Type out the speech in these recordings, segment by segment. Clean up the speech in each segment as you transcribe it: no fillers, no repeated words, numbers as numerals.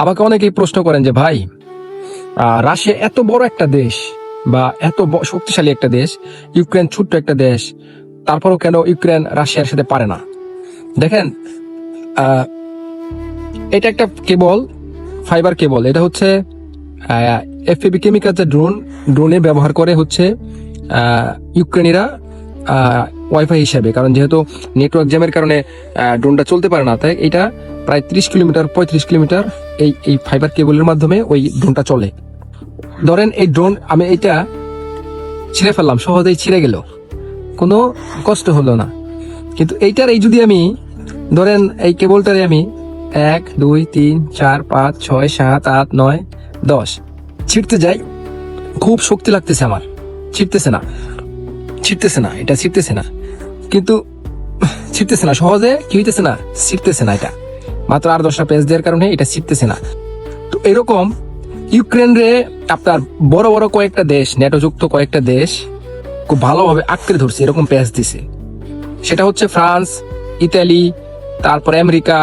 আমাকে অনেকেই প্রশ্ন করেন যে ভাই, রাশিয়া এত বড় একটা দেশ বা এত শক্তিশালী একটা দেশ, ইউক্রেন ছোট্ট একটা দেশ, তারপরও কেন ইউক্রেন রাশিয়ার সাথে পারে না? দেখেন, এটা একটা কেবল, ফাইবার কেবল। এটা হচ্ছে এফপিভি কেমিক্যাল যে ড্রোনে ব্যবহার করে হচ্ছে ইউক্রেনিরা ওয়াইফাই হিসেবে, কারণ যেহেতু নেটওয়ার্ক জ্যামের কারণে ড্রোনটা চলতে পারে না, তাই এটা প্রায় 30 কিলোমিটার 35 কিলোমিটার এই ফাইবার কেবলের মাধ্যমে ওই ড্রোনটা চলে। ধরেন এই ড্রোন আমি এটা ছিঁড়ে ফেললাম, সহজেই ছিঁড়ে গেল, কোনো কষ্ট হলো না। কিন্তু এইটার যদি আমি ধরেন এই কেবলটারে আমি 1 2 3 4 5 6 7 8 9 10 ছিঁড়তে যাই, খুব শক্তি লাগতেছে আমার, ছিঁড়তেছে না, এটা ছিঁড়তেছে না, কিন্তু ছিঁড়তেছে না সহজে, কি হইতেছে না, ছিঁড়তেছে না। এটা মাত্র 8-10টা পেজ দেওয়ার কারণে এটা ছিঁড়তেছে না। তো এরকম ইউক্রেন রে আপনার বড় বড় কয়েকটা দেশ, নেটোযুক্ত কয়েকটা দেশ খুব ভালোভাবে আঁকড়ে ধরছে, এরকম পেজ দিছে। সেটা হচ্ছে ফ্রান্স, ইতালি, তারপর আমেরিকা,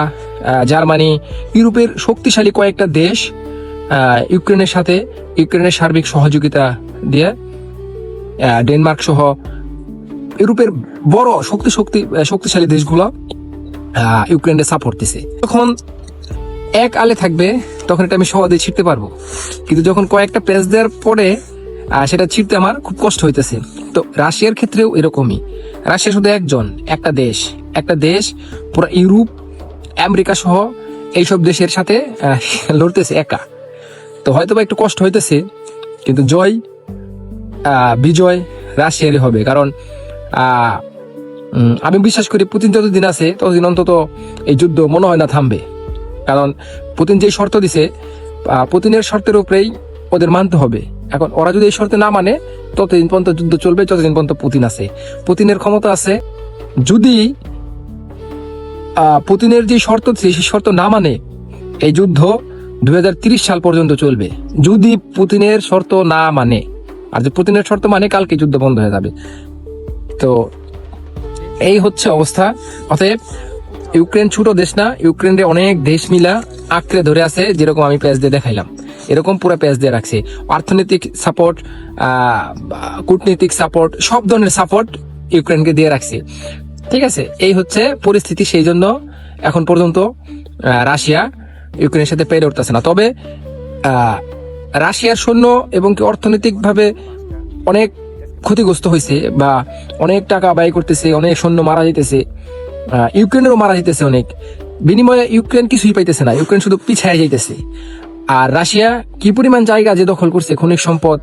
জার্মানি, ইউরোপের শক্তিশালী কয়েকটা দেশ ইউক্রেনের সাথে ইউক্রেনের সার্বিক সহযোগিতা দিয়ে, ডেনমার্ক সহ ইউরোপের বড় শক্তিশালী দেশগুলো ইউক্রেনকে সাপোর্ট দিছে। যখন এক আলে থাকবে তখন এটা আমি সহজে ছিঁড়তে পারবো, কিন্তু যখন কয়েকটা পেজ দেওয়ার পরে সেটা ছিঁড়তে আমার খুব কষ্ট হইতেছে। তো রাশিয়ার ক্ষেত্রেও এরকমই। রাশিয়া শুধু একটা দেশ পুরো ইউরোপ, আমেরিকা সহ এইসব দেশের সাথে লড়তেছে একা। তো হয়তো বা একটু কষ্ট হইতেছে, কিন্তু বিজয় রাশিয়ারই হবে। কারণ আমি বিশ্বাস করি পুতিন যতদিন আছে ততদিন অন্তত এই যুদ্ধ মনে হয় না থামবে। কারণ পুতিন যে শর্ত দিছে, পুতিনের শর্তের উপরেই ওদের মানতে হবে। এখন ওরা যদি এই শর্তে না মানে, ততদিন পর্যন্ত যুদ্ধ চলবে, যতদিন পর্যন্ত পুতিন আছে। পুতিনের ক্ষমতা আছে, যদি পুতিনের যে শর্ত সেই শর্ত না মানে, এই যুদ্ধ 2030 সাল পর্যন্ত চলবে, যদি পুতিনের শর্ত না মানে। আর যে পুতিনের শর্ত মানে, কালকে যুদ্ধ বন্ধ হয়ে যাবে। তো এই হচ্ছে অবস্থা। অতএব ইউক্রেন ছোট দেশ না, ইউক্রেনের অনেক দেশ মিলা আঁকড়ে ধরে আছে, যেরকম আমি পেজ দিয়ে দেখাইলাম, এরকম পুরো পেজ দিয়ে রাখছে। অর্থনৈতিক সাপোর্ট, কূটনৈতিক সাপোর্ট, সব ধরনের সাপোর্ট ইউক্রেনকে দিয়ে রাখছে। ঠিক আছে, এই হচ্ছে পরিস্থিতি। সেই জন্য এখন পর্যন্ত রাশিয়া ইউক্রেনের সাথে পেরে উঠতেছে না। তবে রাশিয়ার সৈন্য এবং কি অর্থনৈতিকভাবে অনেক ক্ষতিগ্রস্ত হয়েছে, বা অনেক টাকা ব্যয় করতেছে, অনেক সৈন্য মারা যেতেছে, ইউক্রেনেরও মারা যেতেছে অনেক। বিনিময়ে ইউক্রেন কিছুই পাইতেছে না, ইউক্রেন শুধু পিছায় যাইতেছে। আর রাশিয়া কি পরিমাণ জায়গা যে দখল করছে, খনিজ সম্পদ,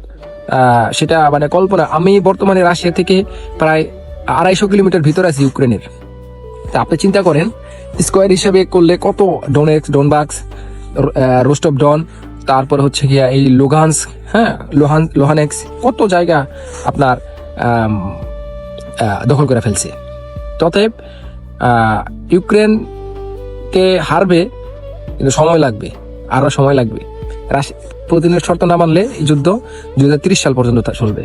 সেটা মানে কল্পনা। আমি বর্তমানে রাশিয়া থেকে প্রায় 250 কিলোমিটার ভিতরে আছি ইউক্রেনের। তা আপনি চিন্তা করেন, স্কোয়ার হিসেবে করলে কত, ডোনবাক্স, রোস্টভ ডন, তারপর হচ্ছে গিয়া এই লুগান্স্ক, লোহানেক্স, কত জায়গা আপনার দখল করে ফেলছে। অতএব ইউক্রেনকে হারবে, কিন্তু সময় লাগবে, আরো সময় লাগবে। পুতিনের শর্ত না মানলে এই যুদ্ধ 2030 সাল পর্যন্ত চলবে।